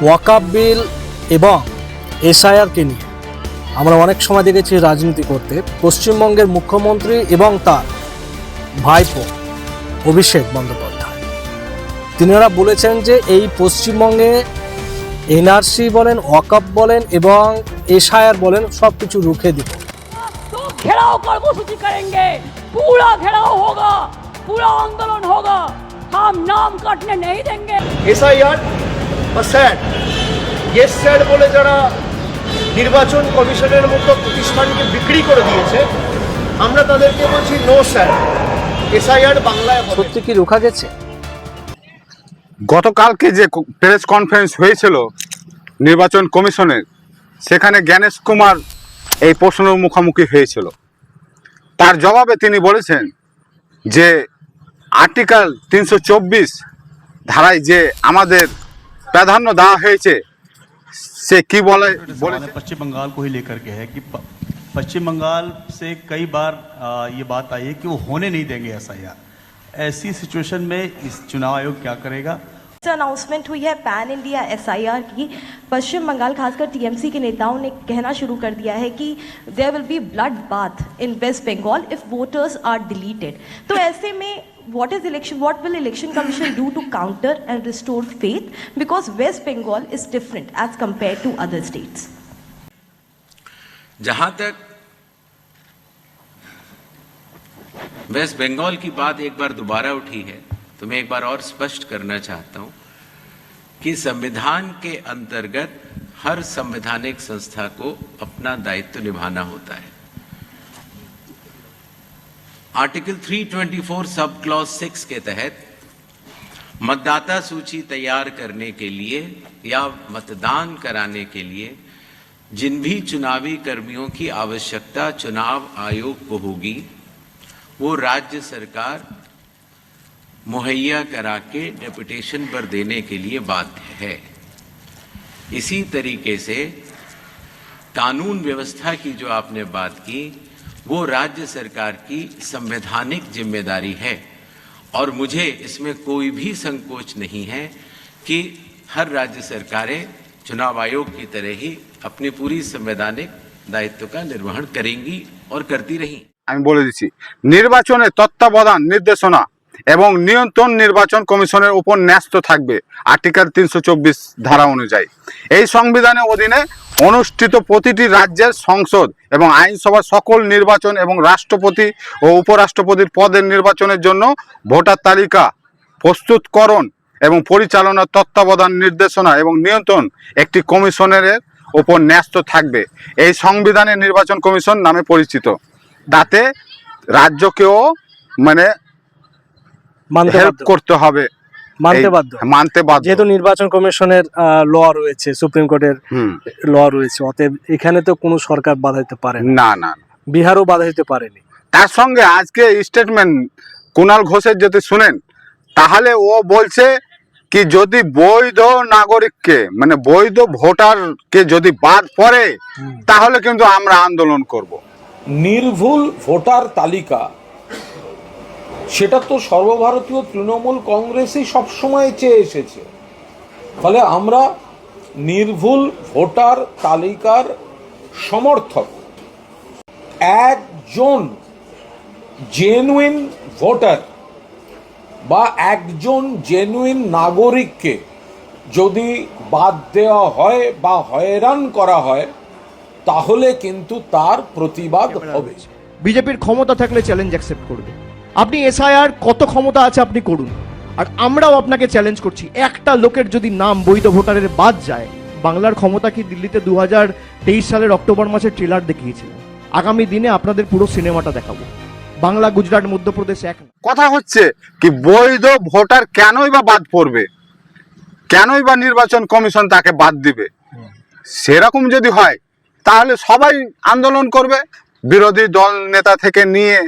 ওয়াকাব বিল এবং এসআইআরকে নিয়ে আমরা অনেক সময় দেখেছি রাজনীতি করতে। পশ্চিমবঙ্গের মুখ্যমন্ত্রী এবং তার ভাইপো অভিষেক বন্দ্যোপাধ্যায় তিনারা বলেছেন যে এই পশ্চিমবঙ্গে এনআরসি বলেন, ওয়াকাব বলেন এবং এসআইআর বলেন সব কিছু রুখে দিব। तो घेराव कर्मसूची करेंगे, पूरा घेराव होगा, पूरा आंदोलन होगा, हम नाम काटने नहीं देंगे। এসআইআর বা স্যাট, ইয়েস স্যাট বলে যারা নির্বাচন কমিশনের মতো প্রতিষ্ঠানকে বিক্রি করে দিয়েছে, আমরা তাদেরকে বলছি নো স্যাট, এসআইআর বাংলায় হবে। সত্যি কি রোখা গেছে? গতকালকে যে প্রেস কনফারেন্স হয়েছিল নির্বাচন কমিশনের, সেখানে জ্ঞানেশ কুমার এই প্রশ্নের মুখোমুখি হয়েছিল। তার জবাবে তিনি বলেছেন যে আর্টিকেল 324 ধারায় যে আমাদের প্রাধান্য দেওয়া হয়েছে, সে কি বলে पश्चिम बंगाल को ही लेकर के है कि पश्चिम बंगाल से कई बार ये बात आई है कि वो होने नहीं देंगे एसआईआर। ऐसी सिचुएशन में इस चुनाव आयोग क्या करेगा? अनाउंसमेंट हुई है पैन इंडिया एसआईआर की। पश्चिम बंगाल खासकर टीएमसी के नेताओं ने कहना शुरू कर दिया है कि there will be blood bath in West Bengal if voters are deleted. तो ऐसे में what will election commission do to counter and restore faith, because West Bengal is different as compared to other states? जहां तक वेस्ट बंगाल की बात एक बार दोबारा उठी है, तो मैं एक बार और स्पष्ट करना चाहता हूं कि संविधान के अंतर्गत हर संवैधानिक संस्था को अपना दायित्व निभाना होता है। आर्टिकल 324 सब क्लॉज 6 के तहत मतदाता सूची तैयार करने के लिए या मतदान कराने के लिए जिन भी चुनावी कर्मियों की आवश्यकता चुनाव आयोग को होगी, वो राज्य सरकार मुहैया करा के डेपुटेशन पर देने के लिए बाध्य है। इसी तरीके से कानून व्यवस्था की जो आपने बात की, वो राज्य सरकार की संवैधानिक जिम्मेदारी है और मुझे इसमें कोई भी संकोच नहीं है कि हर राज्य सरकारें चुनाव आयोग की तरह ही अपनी पूरी संवैधानिक दायित्व का निर्वहन करेंगी और करती रही। আমি বলে দিচ্ছি, নির্বাচনের তত্ত্বাবধান নির্দেশনা এবং নিয়ন্ত্রণ নির্বাচন কমিশনের উপর ন্যস্ত থাকবে আর্টিকেল 324 ধারা অনুযায়ী। এই সংবিধানের অধীনে অনুষ্ঠিত প্রতিটি রাজ্যের সংসদ এবং আইনসভার সকল নির্বাচন এবং রাষ্ট্রপতি ও উপরাষ্ট্রপতির পদের নির্বাচনের জন্য ভোটার তালিকা প্রস্তুতকরণ এবং পরিচালনার তত্ত্বাবধান নির্দেশনা এবং নিয়ন্ত্রণ একটি কমিশনের উপর ন্যস্ত থাকবে। এই সংবিধানে নির্বাচন কমিশন নামে পরিচিত। তাতে রাজ্যকেও মানে হেল্প করতে হবে, মানতে বাধ্য, যেহেতু নির্বাচন কমিশনের ল রয়েছে, সুপ্রিম কোর্টের ল রয়েছে, অতএব এখানে তো কোনো সরকার বাধা দিতে পারে না। না, বিহারও বাধা দিতে পারেনি। তার সঙ্গে আজকে স্টেটমেন্ট কুণাল ঘোষের যদি শুনেন, তাহলে ও বলছে কি যদি বৈধ নাগরিককে মানে বৈধ ভোটারকে যদি বাদ পড়ে, তাহলে কিন্তু আমরা আন্দোলন করব। নির্ভুল ভোটার তালিকা, সেটা তো সর্বভারতীয় তৃণমূল কংগ্রেসই সবসময় চেয়ে এসেছে। ফলে আমরা নির্ভুল ভোটার তালিকার সমর্থক। একজন জেনুইন ভোটার বা একজন জেনুইন নাগরিককে যদি বাদ দেওয়া হয় বা হয়রান করা হয়, তাহলে কিন্তু তার প্রতিবাদ হবে। বিজেপির ক্ষমতা থাকলে চ্যালেঞ্জ অ্যাকসেপ্ট করবে। আপনি এসআইআর কত ক্ষমতা আছে আপনি করুন, আর আমরাও আপনাকে চ্যালেঞ্জ করছি, একটা লোকের যদি নাম বৈধ ভোটারের বাদ যায়, বাংলার ক্ষমতা কি দিল্লিতে 2023 সালের অক্টোবর মাসে ট্রেলার দেখিয়েছিল। আগামী দিনে আপনাদের পুরো সিনেমাটা দেখাবো। বাংলা, গুজরাট, মধ্যপ্রদেশ এক। কথা হচ্ছে কি বৈধ ভোটার কেনই বা বাদ পড়বে, কেনই বা নির্বাচন কমিশন তাকে বাদ দিবে? সেরকম যদি হয় তাহলে সবাই আন্দোলন করবে, বিরোধী দল নেতা থেকে নিয়ে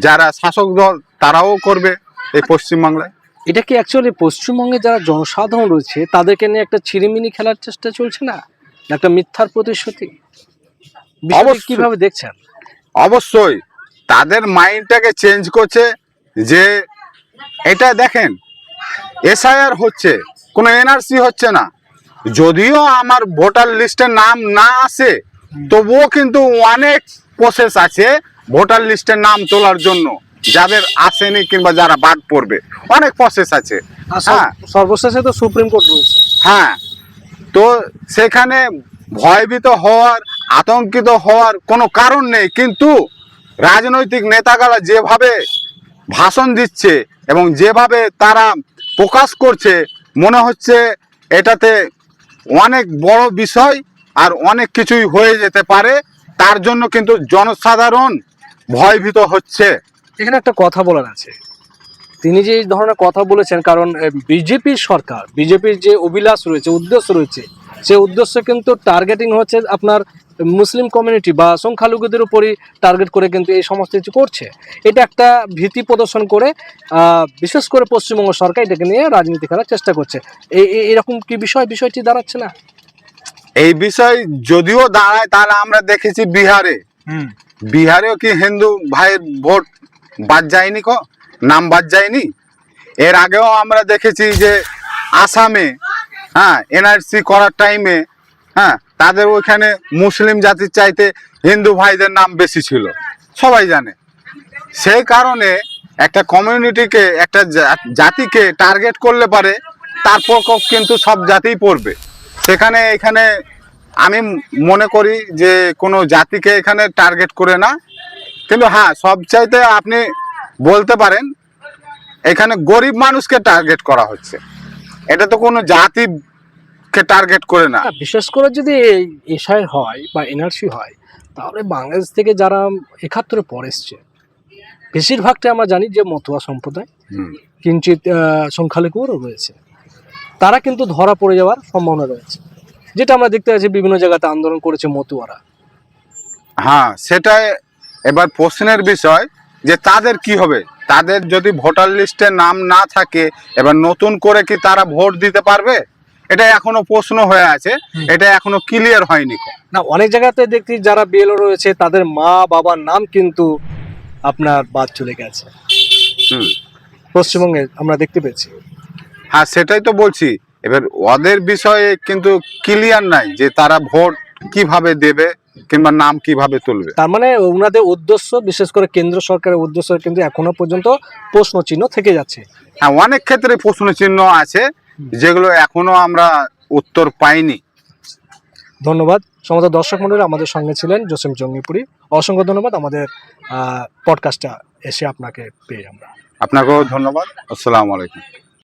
যারা শাসক দল তারাও করবে এই পশ্চিমবাংলায়। এটা কি অ্যাকচুয়ালি পশ্চিমবঙ্গে যারা জনসাধারণ রয়েছে তাদেরকে নিয়ে একটা ছিরিমিনি খেলার চেষ্টা চলছে না, একটা মিথ্যার প্রতিশ্রুতি? কিভাবে দেখছেন? অবশ্যই তাদের মাইন্ডটাকে চেঞ্জ করছে যে এটা দেখেন এসআইআর হচ্ছে, কোনো এনআরসি হচ্ছে না, যদিও আমার ভোটার লিস্টে নাম না আসে, তবুও কিন্তু অনেক প্রসেস আছে ভোটার লিস্টে নাম তোলার জন্য, যাদের আসেনি কিংবা যারা বাদ পড়বে, অনেক প্রসেস আছে। আর হ্যাঁ সর্বশেষে তো সুপ্রিম কোর্ট রয়েছে। হ্যাঁ, তো সেখানে ভয়ভীত হওয়ার, আতঙ্কিত হওয়ার কোনো কারণ নেই, কিন্তু রাজনৈতিক নেতাগুলা যেভাবে ভাষণ দিচ্ছে এবং যেভাবে তারা প্রকাশ করছে, মনে হচ্ছে এটাতে অনেক বড় বিষয় আর অনেক কিছুই হয়ে যেতে পারে। তার জন্য কিন্তু জনসাধারণ ভয়ভীত হচ্ছে। এখানে একটা কথা বলার আছে, তিনি যে এই ধরনের কথা বলেছেন, কারণ বিজেপির সরকার, বিজেপির যে অভিলাষ রয়েছে, উদ্দেশ্য রয়েছে, সেই উদ্দেশ্য কিন্তু টার্গেটিং হচ্ছে আপনার মুসলিম কমিউনিটি বা সংখ্যালঘুদের উপরই টার্গেট করে কিন্তু এই সমস্ত কিছু করছে। এটা একটা ভীতি প্রদর্শন করে বিশেষ করে পশ্চিমবঙ্গ সরকার এটাকে নিয়ে রাজনীতি করার চেষ্টা করছে। এরকম কি বিষয়টি দাঁড়াচ্ছে না? এই বিষয় যদিও দাঁড়ায়, তাহলে আমরা দেখেছি বিহারেও কি হিন্দু ভাইয়ের ভোট বাদ যায়নি, নাম বাদ যায়নি। এর আগেও আমরা দেখেছি যে আসামে, হ্যাঁ, এনআরসি করার টাইমে, হ্যাঁ, তাদের ওইখানে মুসলিম জাতির চাইতে হিন্দু ভাইদের নাম বেশি ছিল, সবাই জানে। সেই কারণে একটা কমিউনিটিকে, একটা জাতিকে টার্গেট করলে পারে তার প্রকোপ কিন্তু সব জাতিই পড়বে। এখানে আমি মনে করি যে কোনো জাতিকে এখানে টার্গেট করে না, কিন্তু হ্যাঁ, সবচাইতে আপনি বলতে পারেন এখানে গরিব মানুষকে টার্গেট করা হচ্ছে, এটা তো কোনো জাতিকে টার্গেট করে না। বিশেষ করে যদি এসআই হয় বা এনআরসি হয়, তাহলে বাংলাদেশ থেকে যারা ৭১ পর এসছে, বেশিরভাগটা আমরা জানি যে মতুয়া সম্প্রদায়, কিঞ্চিত সংখ্যালঘুরও রয়েছে, তারা কিন্তু ধরা পড়ে যাওয়ার সম্ভাবনা রয়েছে, যেটা আমরা দেখতে পাচ্ছি বিভিন্ন জায়গাতে আন্দোলন করেছে মতুয়ারা। হ্যাঁ, সেটাই এবার প্রশ্নের বিষয় যে তাদের কি হবে। তাদের যদি ভোটার লিস্টে নাম না থাকে, এবার নতুন করে কি তারা ভোট দিতে পারবে? এটা এখনো প্রশ্ন হয়ে আছে, এটা এখনো ক্লিয়ার হয়নি। না, অনেক জায়গাতে দেখছি যারা বিএলও রয়েছে তাদের মা বাবার নাম কিন্তু আপনার বাদ চলে গেছে, পশ্চিমবঙ্গে আমরা দেখতে পেয়েছি। হ্যাঁ, সেটাই তো বলছি। এবার ওদের বিষয়ে কিন্তু ক্লিয়ার নাই যে তারা ভোট কিভাবে দেবে কিংবা নাম কিভাবে তুলবে। তার মানে ওনাদের উদ্দেশ্য, বিশেষ করে কেন্দ্র সরকারের উদ্দেশ্য কিন্তু এখনো পর্যন্ত প্রশ্ন চিহ্ন থেকে যাচ্ছে। হ্যাঁ, অনেক ক্ষেত্রে প্রশ্ন চিহ্ন আছে যেগুলো এখনো আমরা উত্তর পাইনি। ধন্যবাদ। সমস্ত দর্শক মণ্ডলী আমাদের সঙ্গে ছিলেন জসিম জঙ্গিপুরি, অসংখ্য ধন্যবাদ আমাদের পডকাস্টটা এসে আপনাকে পেয়ে। আপনাকেও ধন্যবাদ। আসসালামু আলাইকুম।